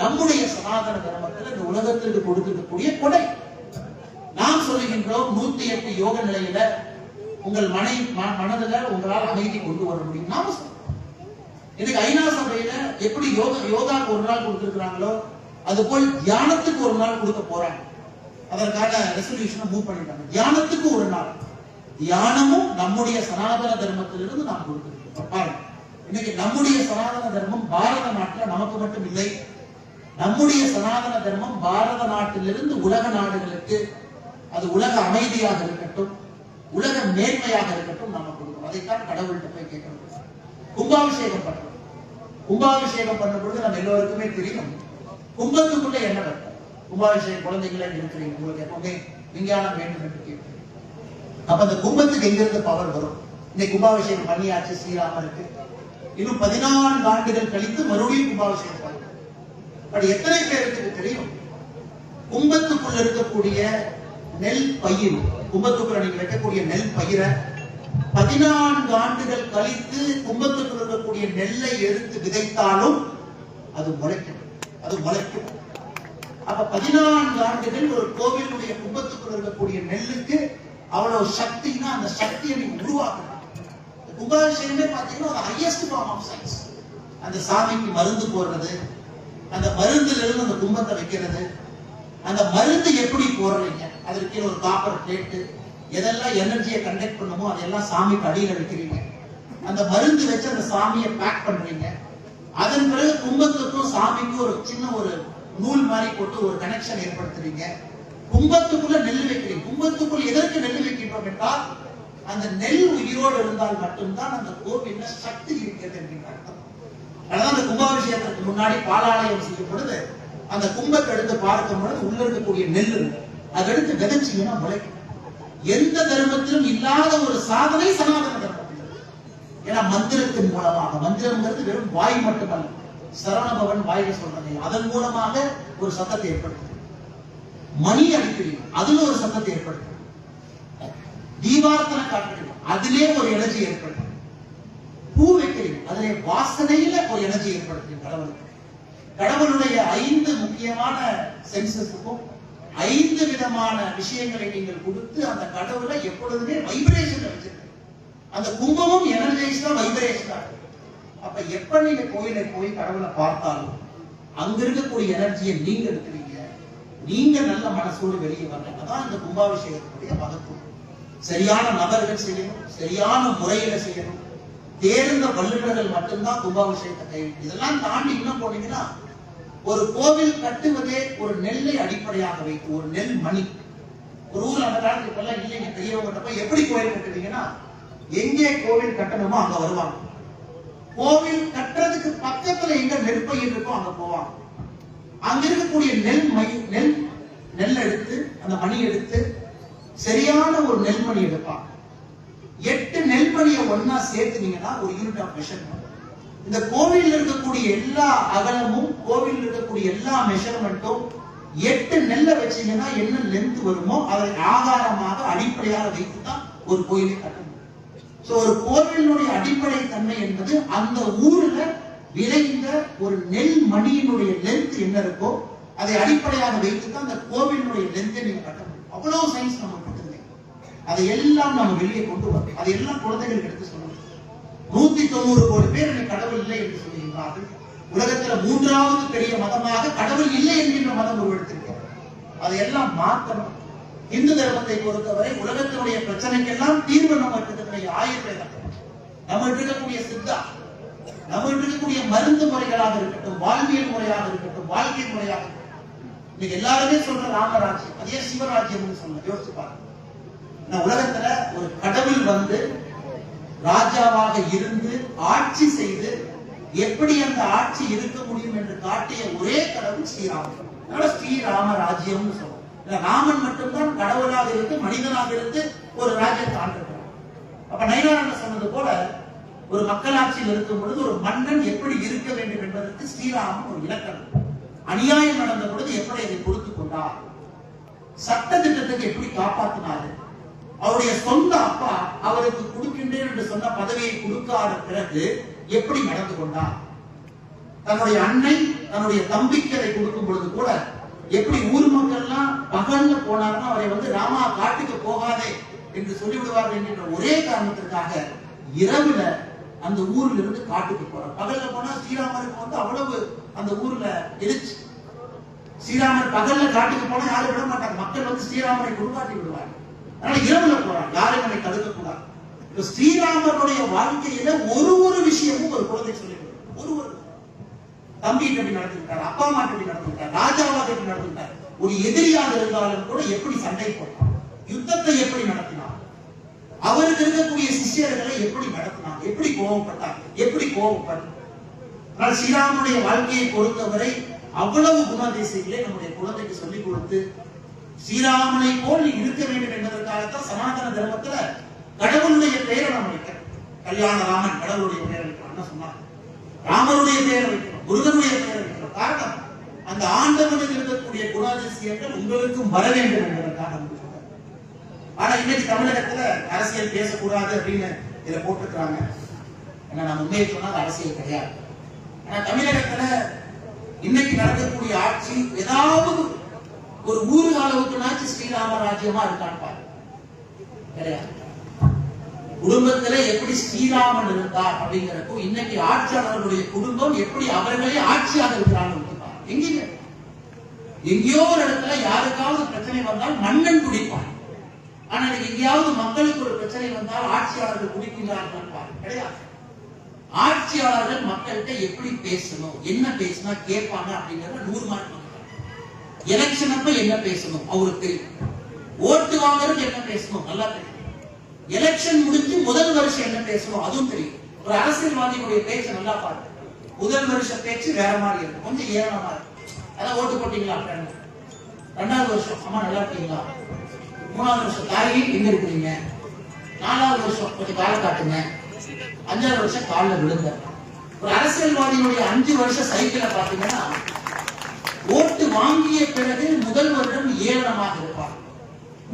நம்முடைய சனாதன தர்மத்தில் இந்த உலகத்திற்கு கொடுத்திருக்கக்கூடிய கொடை. நாம் சொல்லுகின்றோம் 108 யோக நிலையில உங்கள் மனதில் உங்களால் அமைதி கொண்டு வர முடியும். நாம சொல்றோம். இன்னைக்கு ஐநா சபையில எப்படி யோகாக்கு ஒரு நாள் கொடுத்திருக்கிறாங்களோ அது போல் தியானத்துக்கு ஒரு நாள் கொடுக்க போறாங்க. அதற்கான ரெசல்யூஷனை மூவ் பண்ணிட்டாங்க. தியானத்துக்கு ஒரு நாள். தியானமும் நம்முடைய சனாதன தர்மத்திலிருந்து நாம் கொடுத்திருக்கோம். பாருங்க, இன்னைக்கு நம்முடைய சனாதன தர்மம் பாரத நாட்டில் நமக்கு மட்டும் இல்லை. நம்முடைய சனாதன தர்மம் பாரத நாட்டிலிருந்து உலக நாடுகளுக்கு, அது உலக அமைதியாக இருக்கட்டும், உலக மேன்மையாக இருக்கட்டும், நம்ம கொடுக்கணும். அதைத்தான் கடவுள்கிட்ட போய் கேட்கணும். கும்பாபிஷேகம் பண்றோம். கும்பாபிஷேகம் பண்ண பொழுது நம்ம எல்லோருக்குமே தெரியும் கும்பத்துக்குள்ள என்ன வைப்போம். கும்பாபிஷேகம் குழந்தைங்கள இருக்கிறீங்க, உங்களுக்கு எப்பவுமே விஞ்ஞானம் வேண்டும் என்று கேட்கிறேன். அப்ப அந்த கும்பத்துக்கு எங்கிருந்து பவர் வரும்? இன்னைக்கு கும்பாபிஷேகம் பண்ணியாச்சு, ஸ்ரீராமருக்கு. இன்னும் 14 ஆண்டுகள் கழித்து மறுபடியும் கும்பாபிஷேகம் பண்ணும். பட் எத்தனை பேருக்கு தெரியும் கும்பத்துக்குள்ள இருக்கக்கூடிய நெல் பயிர், கும்பத்துக்குள்ள நீங்க வைக்கக்கூடிய நெல் பயிரை 14 ஆண்டுகள் கழித்து கும்பத்துக்குள் இருக்கக்கூடிய நெல்லை எடுத்து விதைத்தாலும் அது முளைக்கும். அது முளைக்கும். அப்ப 14 ஆண்டுகள் ஒரு கோவிலுடைய கும்பத்துக்குள் இருக்கக்கூடிய நெல்லுக்கு அவ்வளவு சக்தினா அந்த சக்தியை நீங்க உருவாக்கணும். கும்பாபிஷேகமே பாத்தீங்கன்னா ஹையஸ்ட் ஃபார்ம் ஆஃப் சயின்ஸ். அந்த சாமிக்கு மருந்து போடுறது, அந்த மருந்துல இருந்து அந்த கும்பத்தை வைக்கிறது, அந்த மருந்து எப்படி போடுறீங்க, அதற்கு ஒரு காப்பர் பிளேட்டு, எதெல்லாம் எனர்ஜியை கண்டக்ட் பண்ணுமோ அதெல்லாம் சாமிக்கு அடியில வைக்கிறீங்க. அந்த மருந்து வச்சு அந்த சாமியை பேக் பண்றீங்க. அதன் பிறகு கும்பத்துக்கும் சாமிக்கும் ஒரு சின்ன ஒரு நூல் மாதிரி போட்டு ஒரு கனெக்ஷன் ஏற்படுத்துறீங்க. கும்பத்துக்குள்ள நெல் வைக்கிறீங்க. கும்பத்துக்குள் எதற்கு நெல் வைக்கின்றோம் என்றால் அந்த நெல் உயிரோடு இருந்தால் மட்டும்தான் அந்த கோவில்ல சக்தி இருக்கிறது என்கின்ற அர்த்தம். அதனால அந்த கும்பாபிஷேகத்துக்கு முன்னாடி பாலாலயம் செய்யும் பொழுது அந்த கும்பத்தை எடுத்து பார்க்கும் பொழுது உள்ள இருக்கக்கூடிய நெல் அதை எடுத்து விதைச்சீங்கன்னா முளைக்கும். எந்த தர்மத்திலும் இல்லாத ஒரு சாதனை சனாதன தர்மம். ஏன்னா மந்திரத்தின் மூலமாக, மந்திரம்ங்கிறது வெறும் வாய் மட்டுமல்ல, சரவணபவன் வாயில சொல்றது, அதன் மூலமாக ஒரு சத்தத்தை ஏற்படுத்து. மணி அடிக்கிறீங்க, அதுல ஒரு சத்தத்தை ஏற்படுத்து. தீபார்த்தனை காட்டுறீங்க, அதிலே ஒரு எனர்ஜி ஏற்படுத்து. பூ வைக்கிறீங்க, அதிலே வாசனையில ஒரு எனர்ஜி ஏற்படுத்துறீங்க. கடவுளுடைய 5 முக்கியமான சென்சஸுக்கும் 5 விதமான விஷயங்களை நீங்கள் கொடுத்து அந்த கடவுளை எப்பொழுதுமே வைப்ரேஷன் வச்சிருக்க. அந்த கும்பமும் எனர்ஜைஸ்டா வைப்ரேஷனா. அப்ப எப்ப நீங்க கோயிலை போய் கடவுளை பார்த்தாலும் அங்க இருக்கக்கூடிய எனர்ஜியை நீங்க எடுக்கிறீங்க. நீங்க நல்ல மனசோடு வெளியே வரீங்க. அதான் இந்த கும்பாபிஷேகத்துடைய மகத்துவம். சரியான நபர்கள் செய்யணும், சரியான முறையில செய்யணும். தேர்ந்த வல்லுநர்கள் மட்டும்தான் கும்பாபிஷேகத்தை கைவிடும். இதெல்லாம் தாண்டி இன்னும் போனீங்கன்னா, ஒரு கோவில் கட்டுவதே ஒரு நெல்லை அடிப்படையாக வைத்து, ஒரு நெல் மணி. ஒரு ஊர்ல அந்த காலத்துக்கு இப்பெல்லாம் இல்லைங்க, பெரியவங்க போய் எப்படி கோவில் கட்டுவீங்கன்னா, எங்கே கோவில் கட்டணுமோ அங்க வருவாங்க. கோவில் கட்டுறதுக்கு பக்கத்துல எங்க நெற்பயிர் இருக்கோ அங்க போவாங்க. அங்க இருக்கக்கூடிய நெல் எடுத்து, அந்த மணி எடுத்து சரியான ஒரு நெல்மணி எடுப்பாங்க. 8 நெல்மணியை ஒன்னா சேர்த்துனீங்கன்னா ஒரு யூனிட் ஆஃப் மெஷர்மெண்ட். இந்த கோவில் இருக்கக்கூடிய எல்லா அகலமும், கோவில் இருக்கக்கூடிய எல்லா மெஷர்மெண்ட்டும் 8 நெல்லை வச்சீங்கன்னா என்ன லென்த் வருமோ அதை ஆகாரமாக அடிப்படையாக வைத்துதான் ஒரு கோயிலை கட்டணும். ஒரு கோவிலுடைய அடிப்படை தன்மை என்பது அந்த ஊர்ல விளைந்த ஒரு நெல் மணியினுடைய லென்த் என்ன இருக்கோ அதை அடிப்படையாக வைத்துதான் அந்த கோவிலுடைய லென்த்தை நீங்க கட்டணும். அவ்வளவு சயின்ஸ் நம்ம கட்டுங்க. அதையெல்லாம் நம்ம வெளியே கொண்டு வரோம். அதையெல்லாம் குழந்தைகளுக்கு எடுத்து சொல்லணும். 190 கோடி பேர் கடவுள் இல்லை என்று சொல்லுகின்றார்கள். உலகத்துல 3வது பெரிய மதமாக கடவுள் இல்லை என்கின்ற மதம் உருவெடுத்திருக்கிறது. அதையெல்லாம் மாற்றணும். இந்து தர்மத்தை பொறுத்தவரை உலகத்தினுடைய பிரச்சனைக்கெல்லாம் தீர்வு நம்ம இருக்கக்கூடிய ஆயுர்வேதம், நம்ம இருக்கக்கூடிய சித்தா, நம்ம இருக்கக்கூடிய மருந்து முறைகளாக இருக்கட்டும், வாழ்வியல் முறையாக இருக்கட்டும், வாழ்க்கை முறையாக இருக்கட்டும். இன்னைக்கு எல்லாருமே சொல்ற ராமராஜ்யம், அதே சிவராஜ்யம் சொல்ல யோசிச்சு பாருங்க. உலகத்துல ஒரு கடவுள் வந்து ராஜாவாக இருந்து ஆட்சி செய்து எப்படி அந்த ஆட்சி இருக்க முடியும் என்று காட்டிய ஒரே கடவுள் ஸ்ரீராமன். ஸ்ரீராம ராஜ்யம் சொல்றோம். ராமன் மட்டும்தான் கடவுளாக இருந்து மனிதனாக இருந்து ஒரு ராஜ்யத்தை ஆண்டிருக்கிறார். அப்ப நயினாரன் சொன்னது போல ஒரு மக்களாட்சியில் இருக்கும் பொழுது ஒரு மன்னன் எப்படி இருக்க வேண்டும் என்பதற்கு ஸ்ரீராமன் ஒரு இலக்கணம். அநியாயம் நடந்த பொழுது எப்படி அதை கொடுத்துக் கொண்டார், சட்ட திட்டத்துக்கு எப்படி காப்பாற்றினாரு, அவருடைய சொந்த அப்பா அவருக்கு கொடுக்கின்றேன் என்று சொன்ன பதவியை கொடுக்காத பிறகு எப்படி நடந்து கொண்டார், தன்னுடைய அன்னை தன்னுடைய தம்பிக்கு அதை கொடுக்கும் பொழுது கூட எப்படி ஊர் மக்கள் எல்லாம் பகல்ல போனார்னா அவரை வந்து ராமா காட்டுக்கு போகாதே என்று சொல்லிவிடுவார்கள் என்கின்ற ஒரே காரணத்திற்காக இரவுல அந்த ஊர்ல இருந்து காட்டுக்கு போறார். பகல்ல போனா ஸ்ரீராமருக்கு வந்து அவ்வளவு அந்த ஊர்ல எழுச்சி. ஸ்ரீராமர் பகல்ல காட்டுக்கு போனா யாரும் விட மாட்டாங்க, மக்கள் வந்து ஸ்ரீராமரை குடுக்காட்டி விடுவாங்க. அதனால இரவுல போறாங்க, யாரும் அதை தடுக்க கூடாது. ஸ்ரீராமருடைய வாழ்க்கையில ஒரு விஷயமும் ஒரு குழந்தை சொல்லி ஒரு தம்பி எப்படி நடந்துட்டார், அப்பா அம்மா எப்படி நடந்துட்டார், ராஜாவாக எப்படி நடந்துட்டார், ஒரு எதிரியாக இருந்தாலும் கூட எப்படி சண்டை போட்டார், யுத்தத்தை எப்படி நடத்தினார், அவருக்கு இருக்கக்கூடிய சிஷ்யர்களை எப்படி நடத்தினார், எப்படி கோபப்பட்டார், எப்படி கோபப்பட்டார். ஸ்ரீராமனுடைய வாழ்க்கையை பொறுத்தவரை அவ்வளவு குணாதிசயங்களை நம்முடைய குழந்தைக்கு சொல்லிக் கொடுத்து ஸ்ரீராமனை போல் இருக்க வேண்டும் என்பதற்காகத்தான் சனாதன தர்மத்துல கடவுளுடைய பெயரை நம்ம வைக்கிறோம். கல்யாண ராமன் கடவுளுடைய பெயரை வைக்கிறோம் சொன்னாங்க, ராமருடைய பெயரை வைக்கிறோம், முருகனுடைய பெயரை வைக்கிறோம். காரணம் அந்த ஆண்டவனுக்கு இருக்கக்கூடிய குணாதிசயங்கள் உங்களுக்கும் வர வேண்டும் என்பதற்காக. ஆனா இன்னைக்கு தமிழகத்துல அரசியல் பேசக்கூடாது அப்படின்னு இதை போட்டிருக்கிறாங்க. ஏன்னா நம்ம உண்மையை சொன்னா அரசியல் கிடையாது. ஆனா தமிழகத்துல இன்னைக்கு நடக்கக்கூடிய ஆட்சி ஏதாவது ஒரு ஊரு அளவுக்குனாச்சு ஸ்ரீராம ராஜ்யமா இருக்கான்னு பாரு, கிடையாது. குடும்பத்துல எப்படி ஸ்ரீராமன் இருந்தார் அப்படிங்கிறப்போ இன்னைக்கு ஆட்சியாளர்களுடைய குடும்பம் எப்படி அவர்களே ஆட்சியாக இருக்கிறாங்க. எங்கேயுமே எங்கேயோ ஒரு இடத்துல யாருக்காவது பிரச்சனை வந்தால் மன்னன் குடிப்பான். ஆனா எங்கேயாவது மக்களுக்கு ஒரு பிரச்சனை வந்தால் ஆட்சியாளர்கள் குடிக்கிறார்கள் கிடையாது. ஆட்சியாளர்கள் மக்கள்கிட்ட எப்படி பேசணும், என்ன பேசினா கேட்பாங்க அப்படிங்கறத 100 மார்க். எலெக்ஷன் அப்ப என்ன பேசணும் அவருக்கு தெரியும், ஓட்டு வாங்குறதுக்கு என்ன பேசணும் நல்லா தெரியும், எலெக்ஷன் முடிஞ்சு முதல் வருஷம் என்ன பேசணும் அதுவும் தெரியும். ஒரு அரசியல்வாதிகளுடைய பேச்சு நல்லா பாருங்க. முதல் வருஷ பேச்சு வேற மாதிரி இருக்கு, கொஞ்சம் ஏளனமா இருக்கு. அதான் ஓட்டு போட்டீங்களா, 2வது வருஷம் அம்மா நல்லா இருக்கீங்களா, 3வது வருஷம் தாயி எங்க இருக்கிறீங்க, 4வது வருஷம் கொஞ்சம் கால காட்டுங்க, 5வது வருஷம் காலில் விழுந்தார். ஒரு அரசியல்வாதியினுடைய 5 வருஷ சைக்கிளை பாத்தீங்கன்னா ஓட்டு வாங்கிய பிறகு முதல் வருடம் ஏளனமாக இருப்பார்.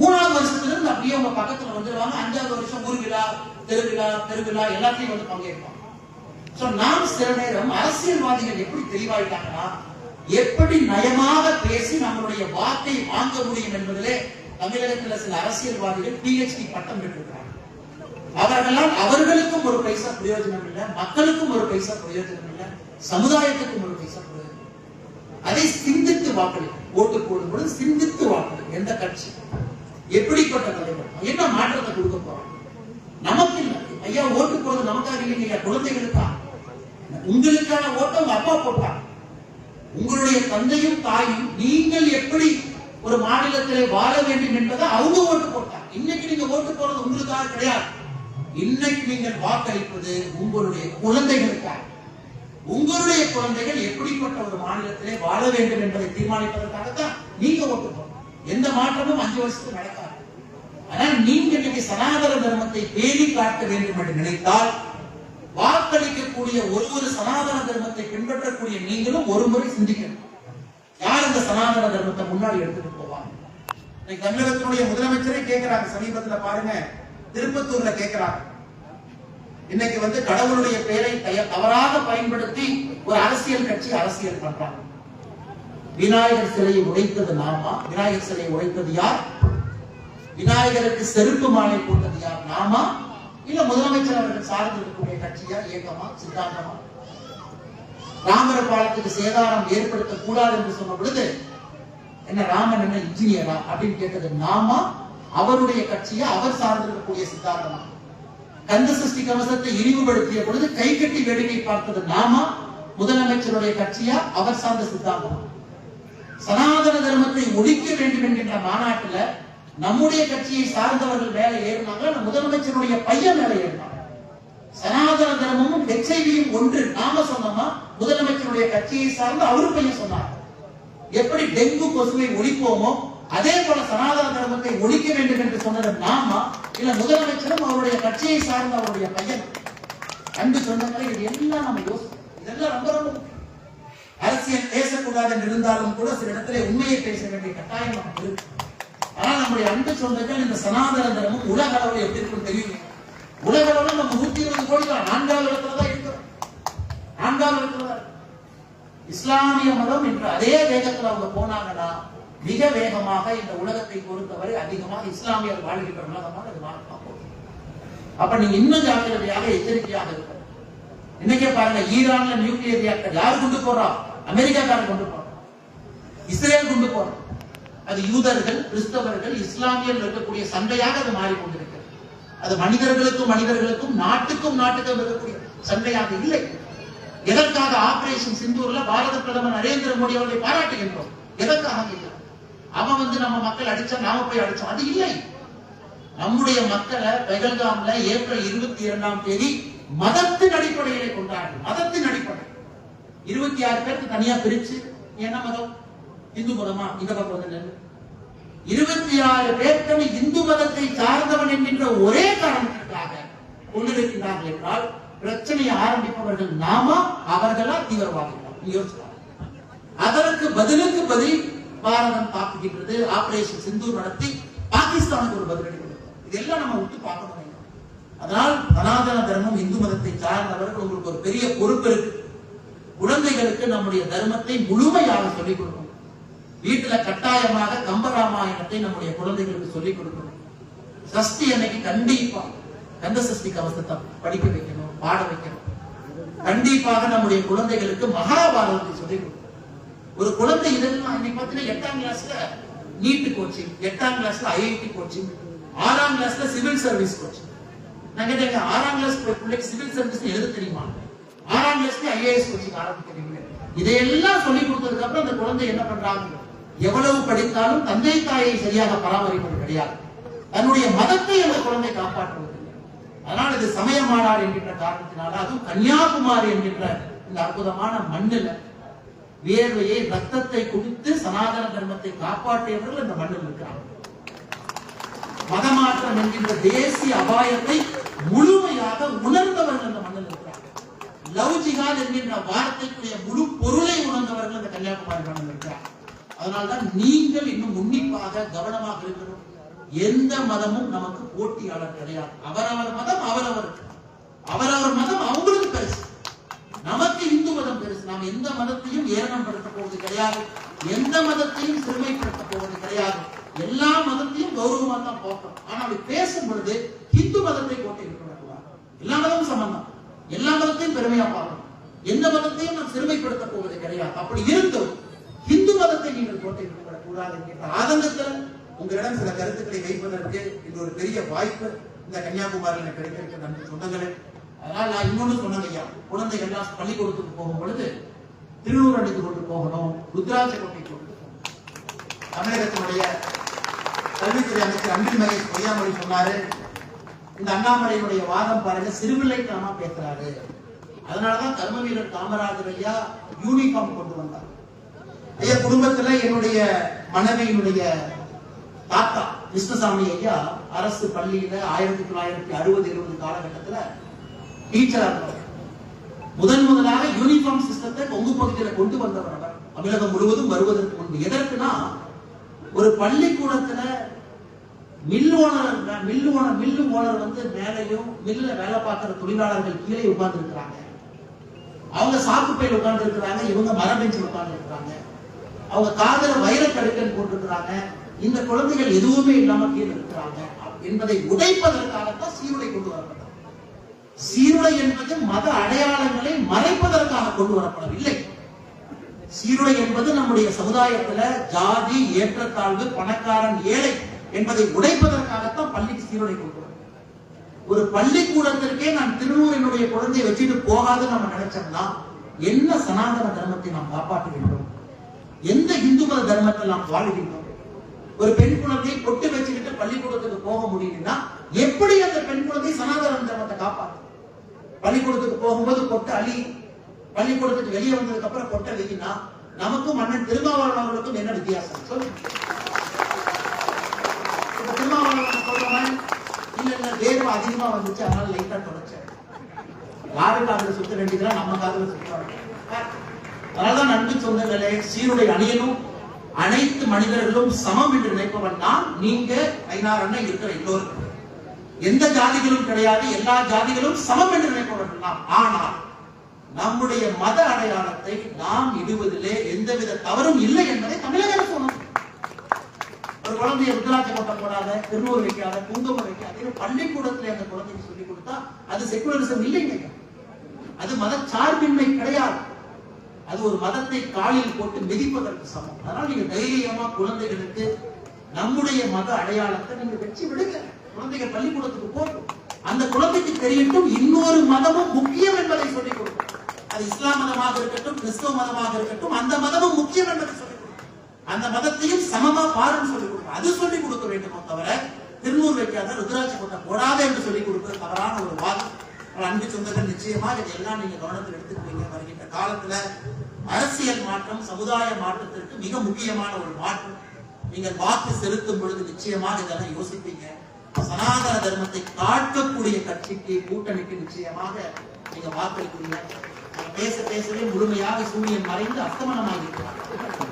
3வது வருஷத்துல இருந்து அப்படியே உங்க பக்கத்துல வந்துடுவாங்க. 5வது வருஷம் ஊர் விழா, பெருவிழா எல்லாத்தையும் வந்து பங்கேற்பாங்க. நாம் சில நேரம் அரசியல்வாதிகள் எப்படி தெளிவாயிட்டாங்கன்னா, எப்படி நயமாக பேசி நம்மளுடைய வாக்கை வாங்க முடியும் என்பதிலே தமிழகத்தில் சில அரசியல்வாதிகள் PhD பட்டம் பெற்றிருக்கிறார்கள். அவர்களால் அவர்களுக்கும் ஒரு பைசா பிரயோஜனம் இல்லை, மக்களுக்கும் ஒரு பைசா பிரயோஜனம் இல்லை, சமுதாயத்துக்கும் ஒரு பைசா பிரயோஜனம். அதை சிந்தித்து வாக்களிக்கும். ஓட்டு போடும் பொழுது சிந்தித்து வாக்களிக்கும். எந்த கட்சி, எப்படிப்பட்ட தலைவர், என்ன மாற்றத்தை கொடுக்க போறோம்? நமக்கு இல்லை ஐயா, ஓட்டு போறது நமக்காக இல்லைங்க, குழந்தைகளுக்கா. உங்களுக்கான ஓட்டை உங்க அப்பா போட்டாங்க. உங்களுடைய தந்தையும் தாயும் நீங்கள் எப்படி ஒரு மாநிலத்திலே வாழ வேண்டும் என்பதை அவங்க ஓட்டு போட்டாங்க. இன்னைக்கு நீங்க ஓட்டு போறது உங்களுக்காக கிடையாது. இன்னைக்கு நீங்கள் வாக்களிப்பது உங்களுடைய குழந்தைகளுக்காக. உங்களுடைய குழந்தைகள் எப்படிப்பட்ட ஒரு மாநிலத்திலே வாழ வேண்டும் என்பதை தீர்மானிப்பதற்காகத்தான் நீங்க ஓட்டு போறோம். எந்த மாற்றமும் 5 வருஷத்துக்கு நடக்காது. ஆனால் நீங்க இன்னைக்கு சனாதன தர்மத்தை பேணி காட்ட வேண்டும் என்று நினைத்தால், வாக்களிக்கக்கூடிய ஒரு சனாதன தர்மத்தை பின்பற்றக்கூடிய நீங்களும் ஒரு முறை சிந்திக்கணும். யார் இந்த சனாதன தர்மத்தை முன்னாடி எடுத்துட்டு போவாங்க? தமிழகத்தினுடைய முதலமைச்சரே கேட்கிறாங்க. சமீபத்தில் பாருங்க, திருப்பத்தூர்ல கேட்கிறாங்க. இன்னைக்கு வந்து கடவுளுடைய பெயரை தவறாக பயன்படுத்தி ஒரு அரசியல் கட்சி அரசியல் பண்றாங்க. விநாயகர் சிலையை உடைத்தது நாமா? விநாயகர் சிலையை உடைத்தது யார்? விநாயகருக்கு செருப்பு மாலை போட்டது யார்? நாமா? இல்ல முதலமைச்சர் அவர்கள் சார்ந்து இருக்கக்கூடிய கட்சியா, இயக்கமா, சித்தாந்தமா? ராமர் பாலத்துக்கு சேதாரம் ஏற்படுத்த கூடாது என்று சொன்ன பொழுது என்ன ராமன் என்ன இன்ஜினியரா அப்படின்னு கேட்டது நாமா? அவருடைய கட்சியா, அவர் சார்ந்திருக்கக்கூடிய சித்தாந்தமா? கந்த சஷ்டி கவசத்தை இழிவுபடுத்திய பொழுது கை கட்டி வேடிக்கை பார்த்தது நாமா? முதலமைச்சருடைய கட்சியா, அவர் சார்ந்த சித்தாந்தமா? சனாதன தர்மத்தை ஒழிக்க வேண்டும் என்கின்ற மாநாட்டில் நம்முடைய கட்சியை சார்ந்தவர்கள் மேலே ஏறினாங்க, முதலமைச்சருடைய பையன் மேலே ஏறினாங்க. சனாதன தர்மமும் HIVயும் ஒன்று நாம சொன்னோமா? முதலமைச்சருடைய கட்சியை சார்ந்து அவரு பையன் சொன்னார். எப்படி டெங்கு கொசுவை ஒழிப்போமோ அதே போல சனாதன தர்மத்தை ஒழிக்க வேண்டும் என்று சொன்னது நாமா? இல்ல முதலமைச்சரும் அவருடைய கட்சியை சார்ந்த அவருடைய பையன்? அன்பு சொந்தங்களை இது எல்லாம் நம்ம யோசிக்கணும். இதெல்லாம் ரொம்ப ரொம்ப முக்கியம். அரசியல் பேசக்கூடாது என்று இருந்தாலும் கூட சில இடத்துல உண்மையை பேச வேண்டிய கட்டாயம் நமக்கு இருக்கு. ஆனால் நம்முடைய அன்பு சொந்தங்கள் இந்த சனாதன தர்மம் உலக அளவில் எப்படி இருக்கும் தெரியும். உலக அளவில் நம்ம 120 கோடி தான் 4வது இடத்துல தான் இருக்கிறோம். 4வது இடத்துல தான். இஸ்லாமிய மதம் என்று அதே வேகத்தில் அவங்க போனாங்கன்னா மிக வேகமாக இந்த உலகத்தை பொறுத்தவரை அதிகமாக இஸ்லாமியர் வாழ்கின்ற உலகமாக அது மாறலாம். அப்ப நீங்க இன்னும் ஜாக்கிரதையாக எச்சரிக்கையாக இருக்க. இன்னைக்கே பாருங்க, ஈரான்ல நியூக்ளியர் ரியாக்டர் யார் கொண்டு போறா? அமெரிக்காக்காரர் கொண்டு போறோம், இஸ்ரேல் கொண்டு போறோம். அது யூதர்கள், கிறிஸ்தவர்கள், இஸ்லாமியர்கள் இருக்கக்கூடிய சண்டையாக அது மாறிக்கொண்டிருக்கிறது. அது மனிதர்களுக்கும் நாட்டுக்கும் இருக்கக்கூடிய சண்டையாக இல்லை. எதற்காக ஆபரேஷன் சிந்தூர்ல பாரத பிரதமர் நரேந்திர மோடி அவர்களை பாராட்டுகின்றோம்? எதற்காக இல்லை? அவன் வந்து நம்ம மக்கள் அடிச்சா நாம போய் அடிச்சோம், அது இல்லை. நம்முடைய மக்களை பெகல்காம்ல ஏப்ரல் 22ஆம் தேதி மதத்தின் அடிப்படையிலே கொண்டாடு. மதத்தின் அடிப்படை 26 பேருக்கு தனியா பிரிச்சு, என்ன மதம்? இந்து மதமா? இந்த பக்கம் வந்து 26 பேர்கள் இந்து மதத்தை சார்ந்தவன் என்கின்ற ஒரே காரணத்திற்காக கொண்டிருக்கிறார்கள் என்றால் பிரச்சனையை ஆரம்பிப்பவர்கள் நாமா, அவர்களா, தீவிரவாதிகளா? அதற்கு பதிலுக்கு பதில் பாரதம் தாக்குகின்றது. ஆபரேஷன் சிந்தூர் நடத்தி பாகிஸ்தானுக்கு ஒரு பதிலடி கொடுக்கும். இதெல்லாம் நம்ம விட்டு பார்க்கணும். அதனால் சனாதன தர்மம், இந்து மதத்தை சார்ந்தவர்கள் உங்களுக்கு ஒரு பெரிய பொறுப்பு இருக்கு. குழந்தைகளுக்கு நம்முடைய தர்மத்தை முழுமையாக சொல்லிக் கொடுக்கணும். வீட்டுல கட்டாயமாக கம்பராமாயணத்தை நம்முடைய குழந்தைகளுக்கு சொல்லிக் கொடுக்கணும். சஷ்டி அன்னைக்கு கண்டிப்பா கந்த சஷ்டி கவசத்தை படிக்க வைக்கணும், பாட வைக்கணும். கண்டிப்பாக நம்முடைய குழந்தைகளுக்கு மகாபாரதத்தை சொல்லிக் கொடுக்கணும். ஒரு குழந்தை இதெல்லாம் இன்னைக்கு பார்த்தீங்கன்னா 8ஆம் கிளாஸ்ல நீட் கோச்சிங், 8ஆம் கிளாஸ்ல IIT கோச்சிங், 6ஆம் கிளாஸ்ல சிவில் சர்வீஸ் கோச்சிங். நான் கேட்டேன், 6ஆம் கிளாஸ் பிள்ளைக்கு சிவில் சர்வீஸ் எழுத தெரியுமா? 6ஆம் கிளாஸ்ல IAS கோச்சிங் ஆரம்பிக்கிறீங்க. இதையெல்லாம் சொல்லிக் கொடுத்ததுக்கு அப்புறம் அந்த குழந்தை என்ன பண்றாங்க? எவ்வளவு படித்தாலும் தந்தை தாயை சரியாக பராமரிப்பது கிடையாது. தன்னுடைய மதத்தை அந்த குழந்தை காப்பாற்றுவதில்லை. அதனால் இது சமய மாநாடு என்கின்ற காரணத்தினால, அதுவும் கன்னியாகுமரி என்கின்ற இந்த அற்புதமான மண்ணில் வேர்வையை, ரத்தத்தை குடித்து சனாதன தர்மத்தை காப்பாற்றியவர்கள் இந்த மண்ணில் இருக்கிறார்கள். மதமாற்றம் என்கின்ற தேசிய அபாயத்தை முழுமையாக உணர்ந்தவர்கள் அந்த மண்ணில் இருக்கிறார்கள். லவ் ஜிஹாத் என்கின்ற வார்த்தைக்குரிய முழு பொருளை உணர்ந்தவர்கள் அந்த கன்னியாகுமரி மண்ணில் இருக்கிறார்கள். அதனால்தான் நீங்கள் இன்னும் உன்னிப்பாக கவனமாக இருக்கணும். எந்த மதமும் நமக்கு போட்டியாளர் கிடையாது. அவரவர் மதம் அவரவருக்கு, அவரவர் மதம் அவங்களுக்கு பெருசு, நமக்கு இந்து மதம் பெருசு. நாம் எந்த மதத்தையும் ஏளனப்படுத்த போவது கிடையாது, எந்த மதத்தையும் சிறுமைப்படுத்த போவது கிடையாது. எல்லா மதத்தையும் கௌரவமா தான் பார்க்கணும். ஆனா அப்படி பேசும் பொழுது இந்து மதத்தை கோட்டை விட்டுவிடக்கூடாது. எல்லா மதமும் சம்பந்தம், எல்லா மதத்தையும் பெருமையா பார்க்கணும். எந்த மதத்தையும் நாம் சிறுமைப்படுத்த போவது கிடையாது. அப்படி இருந்தும் இந்து மதத்தை நீங்கள் கோட்டை விட்டுவிடக் கூடாது என்கிற ஆதங்கத்தில் உங்களிடம் சில கருத்துக்களை வைப்பதற்கு இது ஒரு பெரிய வாய்ப்பு இந்த கன்னியாகுமரியில் கிடைத்திருக்க நன்றி சொந்தங்களே. அதனால் நான் இன்னொன்னு சொன்னேன் ஐயா, குழந்தைகள் எல்லாம் பள்ளிக்கூடத்துக்கு போகும் பொழுது திருநூறு அடித்து கொண்டு போகணும், ருத்ராட்ச கொட்டை கொண்டு. தமிழகத்தினுடைய கல்வித்துறை அமைச்சர் அன்பில் மகேஷ் பொய்யாமொழி சொன்னாரு, இந்த அண்ணாமலையினுடைய வாதம் பாருங்க, சிறுபிள்ளைத்தனமா பேசுறாரு. அதனாலதான் கர்ம வீரர் காமராஜர் ஐயா யூனிஃபார்ம் கொண்டு வந்தார். ஐயா குடும்பத்துல என்னுடைய மனைவியினுடைய தாத்தா கிருஷ்ணசாமி ஐயா அரசு பள்ளியில 1960-70 காலகட்டத்துல டீச்சரா இருந்தவர். முதலாக யூனிஃபார்ம் சிஸ்டத்தை கொங்கு பகுதியில கொண்டு வந்தவர் அவர், தமிழகம் முழுவதும் வருவதற்கு முன்பு. எதற்குனா, ஒரு பள்ளிக்கூடத்துல மில்லு ஓனர் வந்து மேலையும் மில்ல வேலை பார்க்கிற தொழிலாளர்கள் கீழே உட்கார்ந்து இருக்கிறாங்க. அவங்க சாக்கு பையில் உட்கார்ந்து இருக்கிறாங்க, இவங்க மரபெஞ்சில் உட்கார்ந்து இருக்கிறாங்க. அவங்க காதல வைரக்கடுக்கன் போட்டிருக்கிறாங்க. இந்த குழந்தைகள் எதுவுமே இல்லாம கீழே இருக்கிறாங்க என்பதை உடைப்பதற்காகத்தான் சீருடை கொண்டு வரப்பட்டது. சீருடை என்பது மத அடையாளங்களை மறைப்பதற்காக கொண்டு வரப்படவில்லை. சீருடை என்பது நம்முடைய சமுதாயத்துல ஜாதி ஏற்றத்தாழ்வு, பணக்காரன் ஏழை என்பதை உடைப்பதற்காகத்தான் பள்ளிக்கு சீருடை கொண்டு வரும். ஒரு பள்ளிக்கூடத்திற்கே நான் திருநூறினுடைய குழந்தையை வச்சுட்டு போகாதுன்னு நம்ம நினைச்சோம்னா என்ன சனாதன தர்மத்தை நாம் காப்பாற்றுகின்றோம்? எந்த இந்து மத தர்மத்தை நாம் வாழ்கின்றோம்? ஒரு பெண் குழந்தையை பொட்டு வச்சுக்கிட்டு பள்ளிக்கூடத்துக்கு போக முடியும்னா எப்படி அந்த பெண் குழந்தை சனாதன தர்மத்தை காப்பாற்று? பள்ளிக்கூடத்துக்கு போகும்போது பொட்டு அழி, பள்ளிக்கூடத்துக்கு வெளியே வந்ததுக்கு அப்புறம் பொட்டை வெளியினா நமக்கும் அண்ணன் திருமாவளவன் அவர்களுக்கும் என்ன வித்தியாசம் சொல்லு? திருமாவளவன் சொல்றவன் இல்ல வேர்வை அதிகமா வந்துச்சு அதனால லைட்டா தொடச்சேன். யாரு காதுல சுத்த வேண்டியதுலாம் நம்ம காதுல சுத்த. அதனாலதான் நன்றி சொந்தங்களே, சீருடை அணியணும். அனைத்து மனிதர்களும் சமம் என்று நினைப்பவன் தான் நீங்க, ஐநாறு அண்ணன் இருக்கிற எல்லோரும். எந்த ஜாதிகளும் கிடையாது, எல்லா ஜாதிகளும் சமம் என்று நினைப்பவர்கள் நாம். ஆனால் நம்முடைய மத அடையாளத்தை நாம் இடுவதிலே எந்தவித தவறும் இல்லை என்பதை தமிழக அரசு சொன்னது. ஒரு குழந்தைய ருத்ராட்ச கொட்டை போடாத, திருநூறு வைக்காத, குங்குமம் வைக்காத பள்ளிக்கூடத்திலே அந்த குழந்தைக்கு சொல்லிக் கொடுத்தா அது செக்குலரிசம் இல்லைங்க. அது மத சார்பின்மை கிடையாது. அது ஒரு மதத்தை காலில் போட்டு மிதிப்பதற்கு சமம். அதனால நீங்க தைரியமா குழந்தைகளுக்கு நம்முடைய மத அடையாளத்தை நீங்க வச்சு விடுங்க. குழந்தைகள் பள்ளிக்கூடத்துக்கு போகும், அந்த குழந்தைக்கு தெரியட்டும் இன்னொரு மதமும் முக்கியம் என்பதை சொல்லிக் கொடுக்கும். அது இஸ்லாம் மதமாக இருக்கட்டும், கிறிஸ்தவ மதமாக இருக்கட்டும், அந்த மதமும் முக்கியம் என்பதை சொல்லிக் கொடுக்கும். அந்த மதத்தையும் சமமா பாருன்னு சொல்லிக் கொடுக்கும். அது சொல்லிக் கொடுக்க வேண்டுமோ தவிர திருநூறு வைக்காத, ருத்ராட்ச கொட்டை போடாத என்று சொல்லிக் கொடுப்பது தவறான ஒரு வாதம். அன்பு சொந்தங்கள், நிச்சயமாக இதெல்லாம் நீங்க கவனத்தில் எடுத்துக்குவீங்க. வருகின்ற காலத்துல அரசியல் மாற்றம், சமுதாய மாற்றத்திற்கு மிக முக்கியமான ஒரு மாற்றம். நீங்கள் வாக்கு செலுத்தும் பொழுது நிச்சயமாக இதெல்லாம் யோசிப்பீங்க. சனாதன தர்மத்தை காட்டக்கூடிய கட்சிக்கு, கூட்டணிக்கு நிச்சயமாக நீங்க வாக்களிக்கிறீங்க. பேசவே முழுமையாக சூரியன் மறைந்து அஸ்தமனமாக இருக்கிறார்.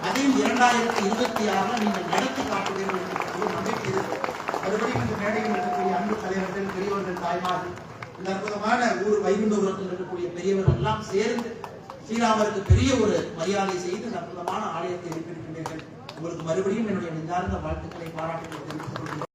அதையும் 2026 நீங்கள் நடத்தி காட்டுவீர்கள் என்று நம்பிக்கை இருக்கு. மறுபடியும் இந்த மேடையில் இருக்கக்கூடிய அன்பு தலைவர்கள், பெரியவர்கள், தாய்மார்கள், இந்த அற்புதமான ஊர் வைகுண்டபுரத்தில் இருக்கக்கூடிய பெரியவர்கள் எல்லாம் சேர்ந்து ஸ்ரீராமருக்கு பெரிய ஒரு மரியாதை செய்து அற்புதமான ஆலயத்தை எழுப்பியிருக்கின்றீர்கள். உங்களுக்கு மறுபடியும் என்னுடைய நெஞ்சார்ந்த வாழ்த்துக்களை, பாராட்டுகளை தெரிவித்துக் கொள்கிறேன்.